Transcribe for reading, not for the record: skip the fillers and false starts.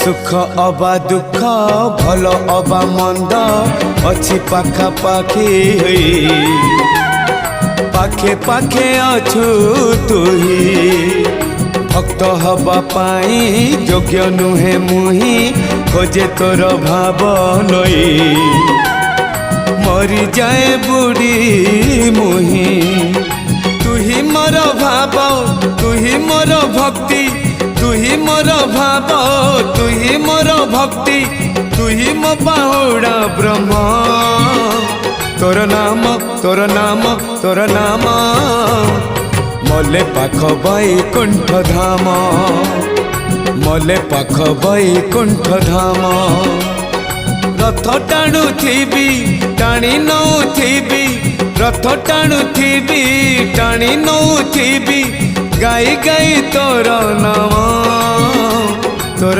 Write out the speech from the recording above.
सुख अबा दुख भल अबा मंद अच्छी पाखा पाखी पाखे पाखे अछु तुही भक्त हवा पाई योग्य नुहे मुही खोजे तोर भाव नई मरी जाए बुढ़ी मुही तुही मोर भाव तुही मोर भक्ति तुही मोर भाव तुही मोर भक्ति तुही मो बाहुड़ा ब्रह्म तोर नाम तोर नाम तोर नाम मले पाख बैकुंठ धाम मले पाख बैकुंठ धाम रथ टाणु थी टाणी नौ थी रथ टाणु थी टाणी नौ थी गाई गाई तोर नाम तोर